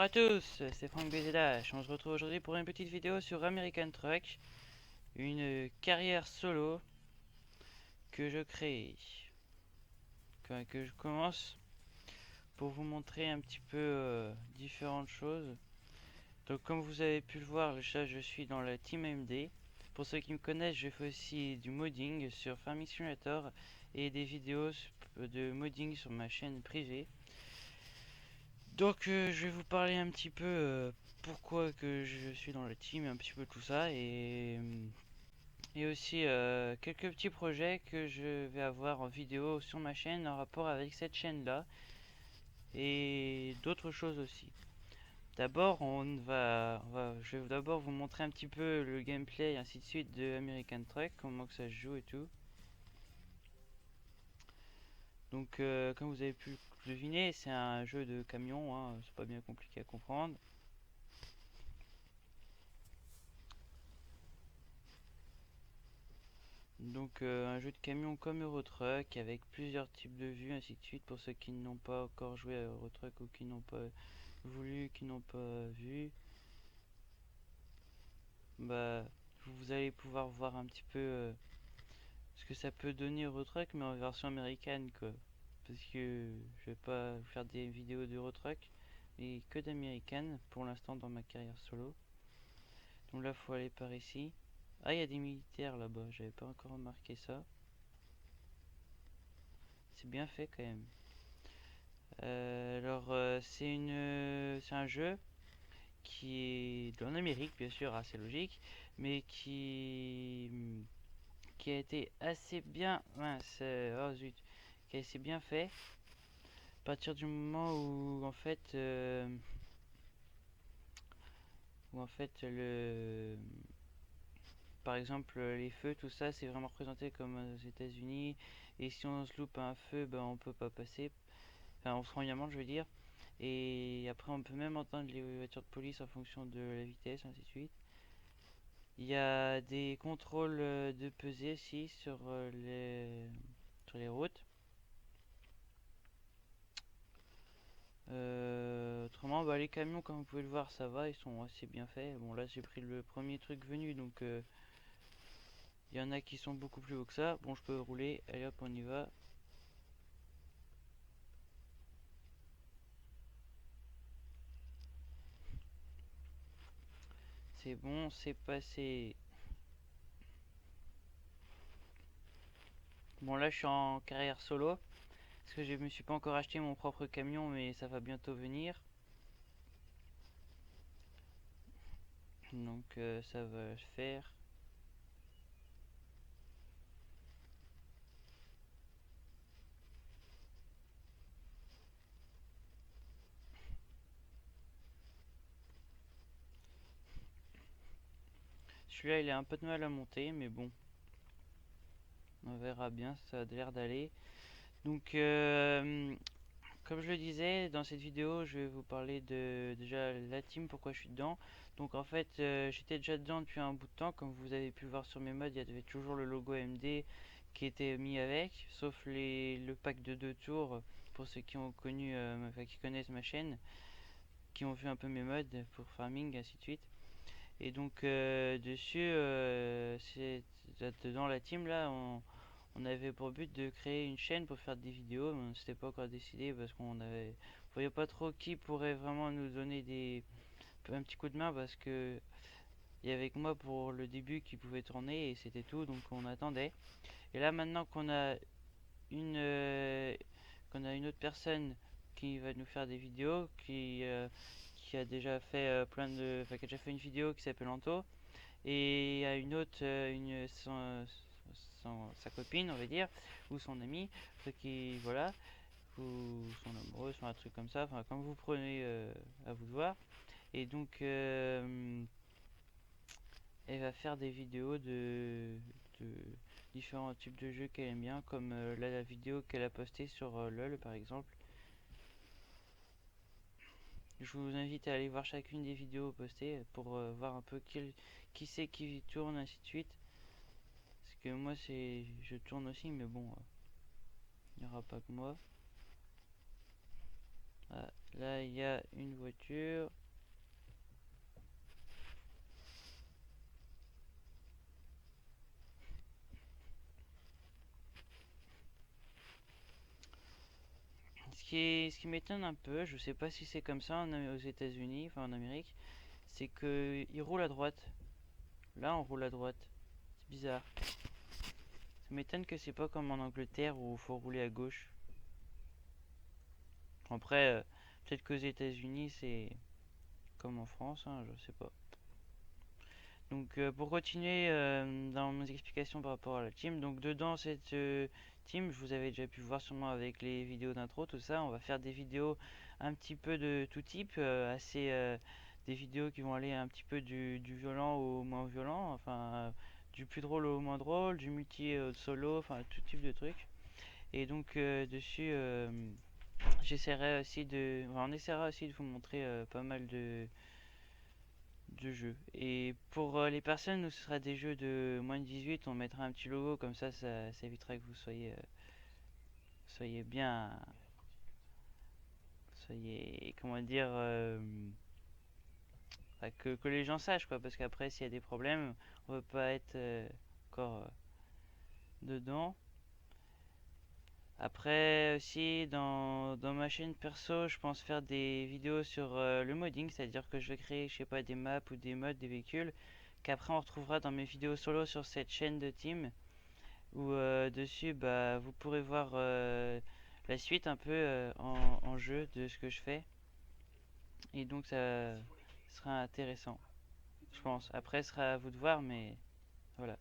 à tous, c'est Franck BZH. On se retrouve aujourd'hui pour une petite vidéo sur American Truck, une carrière solo que je crée, que je commence pour vous montrer un petit peu différentes choses. Donc comme vous avez pu le voir, je suis dans la team AMD. Pour ceux qui me connaissent, je fais aussi du modding sur Farming Simulator et des vidéos de modding sur ma chaîne privée. Donc je vais vous parler un petit peu pourquoi que je suis dans la team, un petit peu tout ça et aussi quelques petits projets que je vais avoir en vidéo sur ma chaîne en rapport avec cette chaîne là et d'autres choses aussi. D'abord je vais d'abord vous montrer un petit peu le gameplay et ainsi de suite de American Truck, comment que ça se joue et tout. Donc comme vous avez pu le deviner, c'est un jeu de camion, hein, c'est pas bien compliqué à comprendre. Donc un jeu de camion comme Euro Truck avec plusieurs types de vues, ainsi de suite. Pour ceux qui n'ont pas encore joué à Euro Truck ou qui n'ont pas voulu, qui n'ont pas vu, bah vous allez pouvoir voir un petit peu ce que ça peut donner Euro Truck, mais en version américaine, quoi. Parce que je vais pas faire des vidéos d'Euro Truck, mais que d'américaine pour l'instant dans ma carrière solo. Donc là faut aller par ici. Ah, il y a des militaires là-bas, j'avais pas encore remarqué ça. C'est bien fait quand même. C'est un jeu qui est en Amérique, bien sûr, assez logique, mais qui a été assez bien, mince, oh zut, qui a assez bien fait. À partir du moment où en fait par exemple les feux, tout ça, c'est vraiment représenté comme aux États-Unis. Et si on se loupe à un feu, ben on peut pas passer. Enfin, on se rend une amende, je veux dire. Et après, on peut même entendre les voitures de police en fonction de la vitesse, ainsi de suite. Il y a des contrôles de pesée aussi sur les routes. Autrement, bah, les camions, comme vous pouvez le voir, ça va, ils sont assez bien faits. Bon, là, j'ai pris le premier truc venu, donc il y en a qui sont beaucoup plus hauts que ça. Bon, je peux rouler. Allez hop, on y va. C'est bon, c'est passé. Bon, là, je suis en carrière solo. Parce que je me suis pas encore acheté mon propre camion, mais ça va bientôt venir. Donc ça va faire. Celui-là il est un peu de mal à monter, mais bon, on verra bien, ça a l'air d'aller. Donc comme je le disais, dans cette vidéo je vais vous parler de déjà la team, pourquoi je suis dedans. Donc en fait j'étais déjà dedans depuis un bout de temps, comme vous avez pu le voir sur mes mods, il y avait toujours le logo AMD qui était mis avec, sauf le pack de 2 tours pour ceux qui ont connu, enfin, qui connaissent ma chaîne, qui ont vu un peu mes mods pour farming, ainsi de suite. Et donc dessus, dans la team là, on avait pour but de créer une chaîne pour faire des vidéos, mais on s'était pas encore décidé parce on voyait pas trop qui pourrait vraiment nous donner un petit coup de main, parce que il y avait que moi pour le début qui pouvait tourner et c'était tout, donc on attendait. Et là maintenant une euh, qu'on a une autre personne qui va nous faire des vidéos, qui a déjà fait enfin, qui a déjà fait une vidéo qui s'appelle Anto, et à une autre, sa copine, on va dire, ou son ami, qui, voilà, ou son amoureux, soit un truc comme ça, enfin, comme vous prenez à vous de voir. Et donc, elle va faire des vidéos de différents types de jeux qu'elle aime bien, comme la vidéo qu'elle a postée sur LOL, par exemple. Je vous invite à aller voir chacune des vidéos postées pour voir un peu qui c'est qui tourne, ainsi de suite. Parce que moi, je tourne aussi, mais bon, il n'y aura pas que moi. Voilà. Là, il y a une voiture. Ce qui m'étonne un peu, je sais pas si c'est comme ça aux États-Unis, enfin en Amérique, c'est que ils roulent à droite. Là, on roule à droite. C'est bizarre. Ça m'étonne que c'est pas comme en Angleterre où il faut rouler à gauche. Après, peut-être qu'aux États-Unis c'est comme en France, hein, je sais pas. Donc pour continuer dans mes explications par rapport à la team, donc dedans cette team, je vous avais déjà pu voir sûrement avec les vidéos d'intro, tout ça, on va faire des vidéos un petit peu de tout type, des vidéos qui vont aller un petit peu du violent au moins violent, enfin du plus drôle au moins drôle, du multi au solo, enfin tout type de trucs. Et donc dessus, j'essaierai aussi on essaiera aussi de vous montrer pas mal de jeux. Et pour les personnes où ce sera des jeux de moins de 18, on mettra un petit logo comme ça évitera que vous soyez bien, soyez, comment dire, que les gens sachent quoi, parce qu'après s'il y a des problèmes, on veut pas être encore dedans. Après aussi dans ma chaîne perso, je pense faire des vidéos sur le modding, c'est-à-dire que je vais créer, je sais pas, des maps ou des mods des véhicules qu'après on retrouvera dans mes vidéos solo sur cette chaîne de team. Où dessus bah, vous pourrez voir la suite un peu en jeu de ce que je fais. Et donc ça sera intéressant, je pense. Après, ce sera à vous de voir, mais voilà.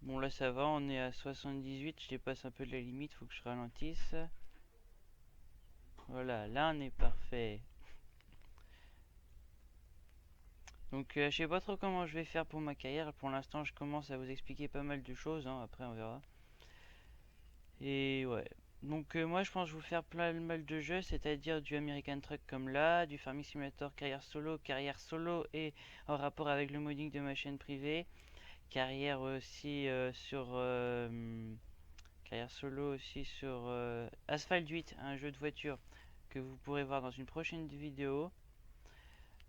Bon, là ça va, on est à 78, je dépasse un peu de la limite, faut que je ralentisse. Voilà, là on est parfait. Donc je sais pas trop comment je vais faire pour ma carrière. Pour l'instant, je commence à vous expliquer pas mal de choses, hein. Après on verra. Et ouais. Donc moi je pense que je vais vous faire plein mal de jeux, c'est-à-dire du American Truck comme là, du Farming Simulator carrière solo et en rapport avec le modding de ma chaîne privée, carrière aussi carrière solo aussi sur Asphalt 8, un jeu de voiture que vous pourrez voir dans une prochaine vidéo.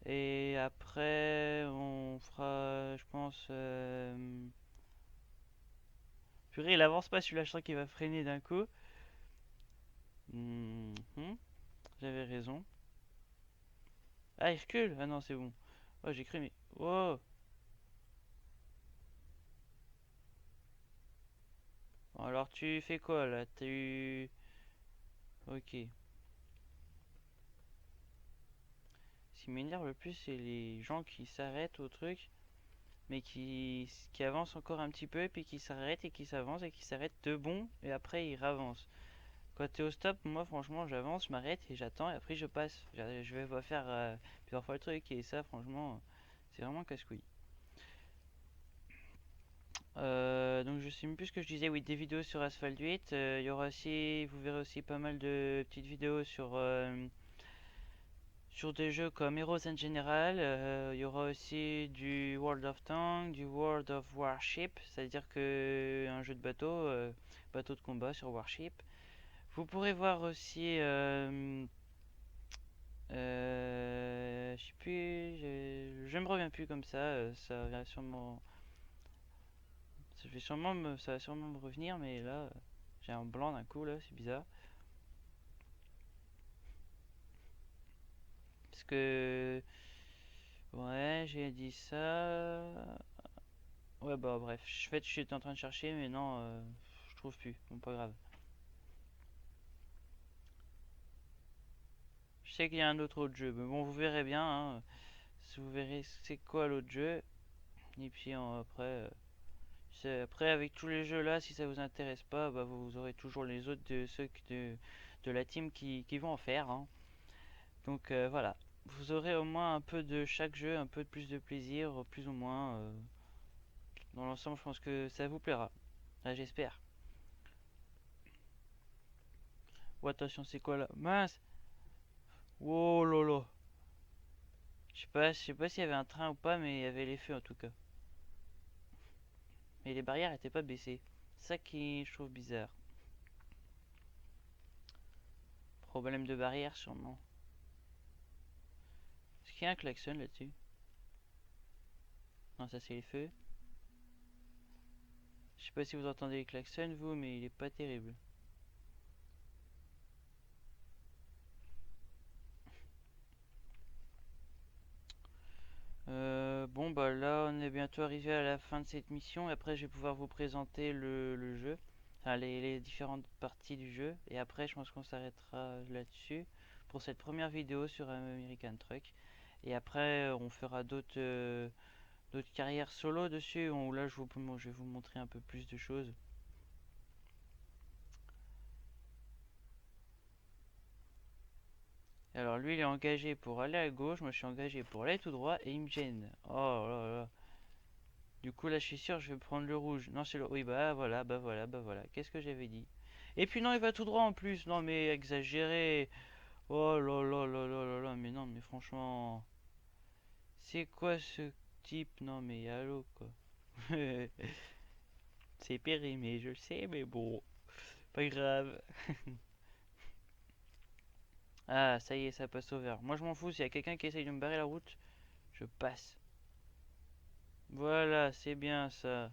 Et après on fera, je pense, purée, il avance pas celui-là, je sens qu'il va freiner d'un coup. Mhm. J'avais raison. Ah, il recule. Ah non, c'est bon. Oh, j'ai cru, mais... Oh. Bon, alors tu fais quoi, là? T'as eu... Ok. Ce qui m'énerve le plus, c'est les gens qui s'arrêtent au truc, mais qui avancent encore un petit peu, et puis qui s'arrêtent, et qui s'avancent, et qui s'arrêtent de bon, et après ils ravancent. Quand t'es au stop, moi, franchement, j'avance, je m'arrête, et j'attends, et après je passe. Je vais pas faire plusieurs fois le truc, et ça, franchement, c'est vraiment casse-couille. Donc je sais même plus ce que je disais, oui, des vidéos sur Asphalt 8. Il y aura aussi, vous verrez aussi pas mal de petites vidéos sur des jeux comme Heroes en général. Il y aura aussi du World of Tanks, du World of Warship, c'est-à-dire que un jeu de bateau, bateau de combat sur Warship. Vous pourrez voir aussi, je sais plus, je me reviens plus comme ça, ça va sûrement, ça va sûrement me revenir, mais là, j'ai un blanc d'un coup là, c'est bizarre. Parce que ouais, j'ai dit ça. Ouais, bah bref, je suis en train de chercher, mais non, je trouve plus. Bon, pas grave. Je sais qu'il y a un autre jeu, mais bon, vous verrez bien, hein. Si vous verrez c'est quoi l'autre jeu. Et puis après, après avec tous les jeux là, si ça vous intéresse pas, bah vous aurez toujours les autres de de la team qui vont en faire, hein. Donc voilà, vous aurez au moins un peu de chaque jeu, un peu plus de plaisir, plus ou moins. Dans l'ensemble, je pense que ça vous plaira. Ah, j'espère. Oh, attention, c'est quoi là? Mince! Oh lolo! Je sais pas s'il y avait un train ou pas, mais il y avait les feux en tout cas. mais les barrières étaient pas baissées. C'est ça qui je trouve bizarre. Problème de barrière sûrement. Est-ce qu'il y a un klaxon là-dessus? Non, ça c'est les feux. Je sais pas si vous entendez les klaxons vous, mais il est pas terrible. Bon bah là on est bientôt arrivé à la fin de cette mission et après je vais pouvoir vous présenter le jeu, enfin les différentes parties du jeu et après je pense qu'on s'arrêtera là-dessus pour cette première vidéo sur American Truck et après on fera d'autres carrières solo dessus où là je vais vous montrer un peu plus de choses. Alors lui il est engagé pour aller à gauche, moi je suis engagé pour aller tout droit et il me gêne. Oh là là. Du coup, là, je suis sûr, je vais prendre le rouge. Non, c'est le... Oui, bah voilà, bah voilà, bah voilà. Qu'est-ce que j'avais dit? Et puis non, il va tout droit en plus. Non, mais exagéré. Oh là là là là là là. Mais non, mais franchement... C'est quoi ce type? Non, mais allô, quoi. C'est périmé, je le sais, mais bon. Pas grave. Ah, ça y est, ça passe au vert. Moi, je m'en fous. S'il y a quelqu'un qui essaye de me barrer la route, je passe. Voilà, c'est bien ça.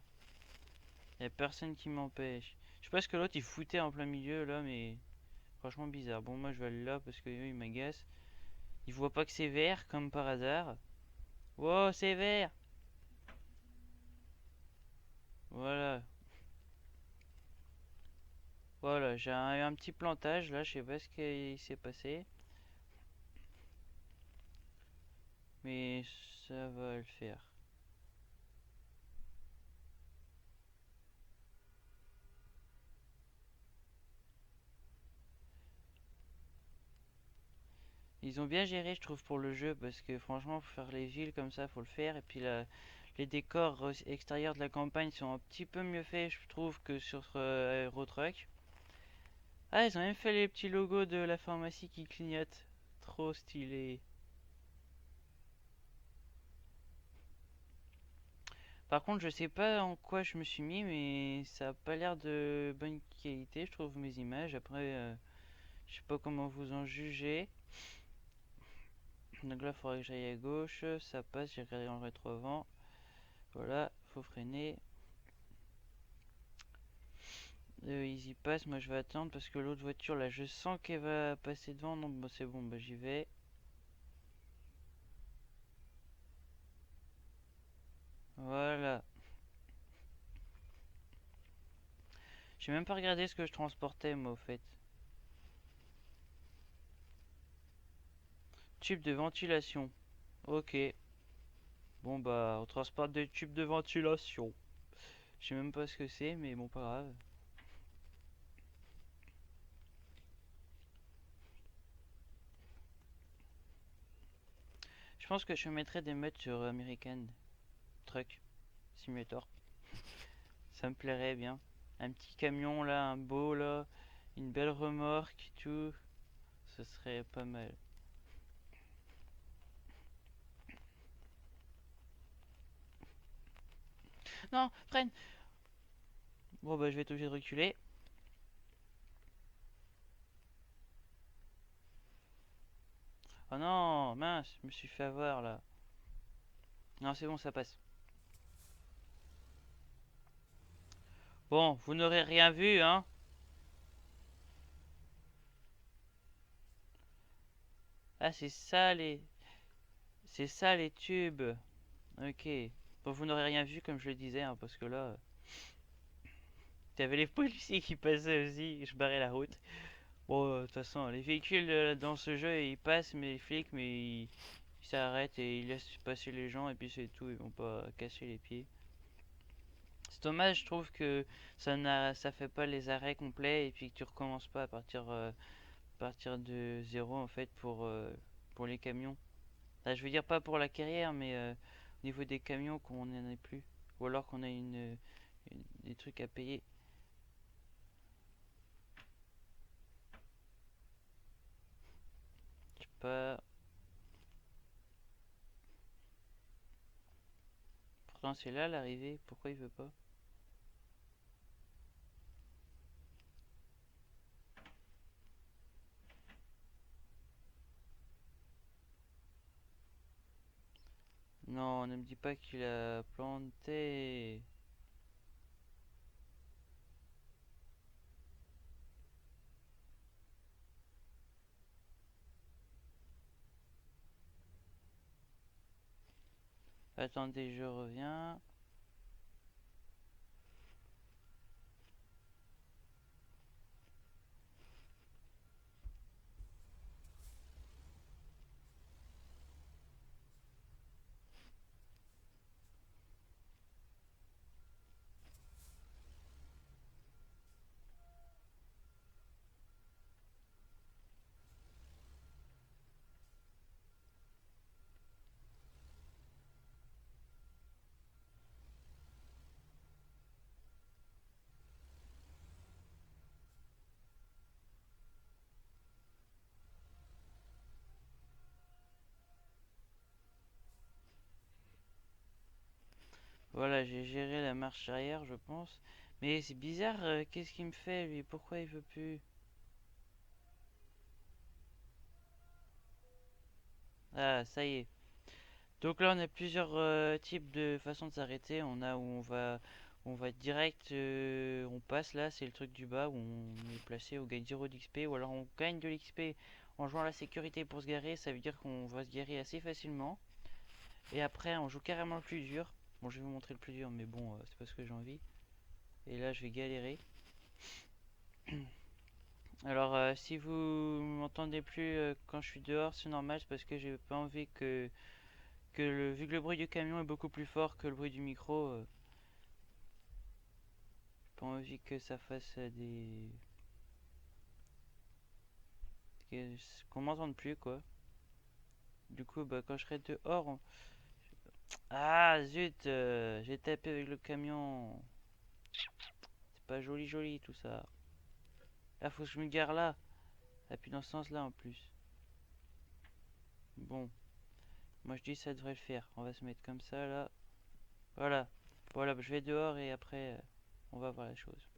Y a personne qui m'empêche. Je sais pas ce que l'autre il foutait en plein milieu là, mais franchement bizarre. Bon, moi je vais aller là parce que il m'agace. Il voit pas que c'est vert comme par hasard. Wow, c'est vert! Voilà. Voilà, j'ai un petit plantage là, je sais pas ce qui s'est passé. Mais ça va le faire. Ils ont bien géré, je trouve, pour le jeu parce que franchement, pour faire les villes comme ça, faut le faire. Et puis les décors extérieurs de la campagne sont un petit peu mieux faits, je trouve, que sur Euro Truck. Ah, ils ont même fait les petits logos de la pharmacie qui clignotent. Trop stylé. Par contre, je sais pas en quoi je me suis mis, mais ça a pas l'air de bonne qualité, je trouve, mes images. Après, je sais pas comment vous en jugez. Donc là, il faudrait que j'aille à gauche. Ça passe, j'ai regardé en rétro-avant. Voilà, faut freiner. Ils y passent, moi je vais attendre parce que l'autre voiture là, je sens qu'elle va passer devant. Non, bah, c'est bon, bah j'y vais. Voilà. J'ai même pas regardé ce que je transportais, moi, au fait. Tube de ventilation. Ok. Bon, bah, on transporte des tubes de ventilation. Je sais même pas ce que c'est, mais bon, pas grave. Je pense que je mettrai des mods sur American Truck Simulator. Ça me plairait bien. Un petit camion là, un beau là, une belle remorque, tout. Ce serait pas mal. Non, freine! Bon, bah, je vais être obligé de reculer. Oh non, mince, je me suis fait avoir là. Non, c'est bon, ça passe. Bon, vous n'aurez rien vu, hein? Ah, c'est ça les. C'est ça les tubes. Ok. Bon, vous n'aurez rien vu comme je le disais, hein, parce que là, t'avais les policiers qui passaient aussi, je barrais la route. Bon, de toute façon, les véhicules dans ce jeu, ils passent, mais les flics, mais ils s'arrêtent et ils laissent passer les gens, et puis c'est tout, ils vont pas casser les pieds. C'est dommage, je trouve que ça fait pas les arrêts complets, et puis que tu recommences pas à partir de zéro, en fait, pour les camions. Là, je veux dire pas pour la carrière, mais au niveau des camions, qu'on n'en ait plus. Ou alors qu'on a des trucs à payer. Je sais pas. Pourtant, c'est là l'arrivée. Pourquoi il veut pas? Non, ne me dis pas qu'il a planté. Attendez, je reviens. Voilà, j'ai géré la marche arrière, je pense. Mais c'est bizarre, qu'est-ce qu'il me fait lui? Pourquoi il veut plus? Ah, ça y est. Donc là, on a plusieurs types de façons de s'arrêter. On a où on va direct, on passe là, c'est le truc du bas où on est placé, on gagne 0 d'XP. Ou alors on gagne de l'XP en jouant la sécurité pour se garer. Ça veut dire qu'on va se garer assez facilement. Et après, on joue carrément le plus dur. Bon, je vais vous montrer le plus dur, mais bon, c'est pas ce que j'ai envie. Et là, je vais galérer. Alors, si vous m'entendez plus quand je suis dehors, c'est normal, c'est parce que j'ai pas envie vu que le bruit du camion est beaucoup plus fort que le bruit du micro, j'ai pas envie que ça fasse qu'on m'entende plus, quoi. Du coup, bah, quand je serai dehors, ah zut, j'ai tapé avec le camion. C'est pas joli joli tout ça. Là, faut que je me gare là. Et puis dans ce sens-là en plus. Bon, moi je dis ça devrait le faire. On va se mettre comme ça là. Voilà. Voilà, bah, je vais dehors et après on va voir la chose.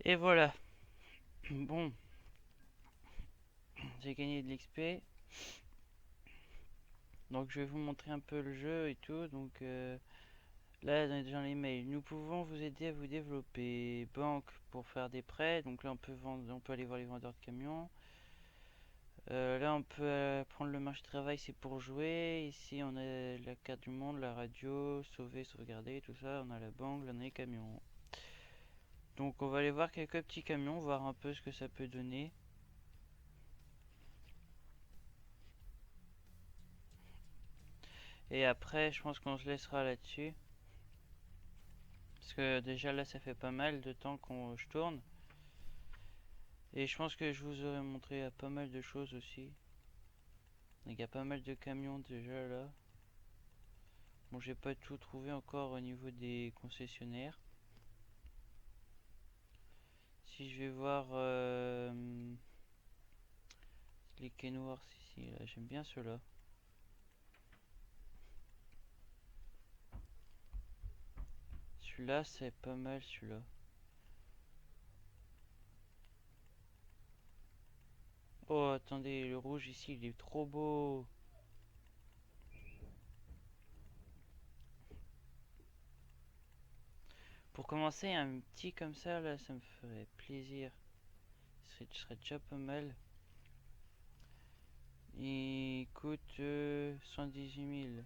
Et voilà. Bon, j'ai gagné de l'XP. Donc je vais vous montrer un peu le jeu et tout. Donc là dans les mails, nous pouvons vous aider à vous développer. Banque pour faire des prêts. Donc là on peut vendre, on peut aller voir les vendeurs de camions. Là on peut prendre le marché du travail, c'est pour jouer. Ici on a la carte du monde, la radio, sauver, sauvegarder, tout ça. On a la banque, là on a les camions. Donc on va aller voir quelques petits camions, voir un peu ce que ça peut donner. Et après, je pense qu'on se laissera là-dessus. Parce que déjà là, ça fait pas mal de temps qu'on je tourne. Et je pense que je vous aurais montré pas mal de choses aussi. Il y a pas mal de camions déjà là. Bon, j'ai pas tout trouvé encore au niveau des concessionnaires. Si je vais voir les quais noirs ici, là, j'aime bien ceux-là. Celui-là, c'est pas mal celui-là. Oh, attendez, le rouge ici, il est trop beau. Pour commencer, un petit comme ça, là, ça me ferait plaisir. Ce serait déjà pas mal. Il coûte 118 000.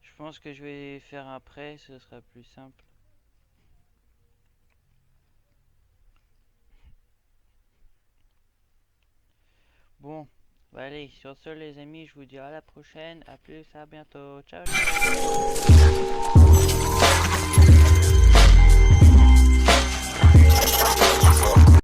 Je pense que je vais faire un prêt, ce sera plus simple. Bon, bah allez, sur ce les amis, je vous dis à la prochaine, à plus, à bientôt, ciao ciao.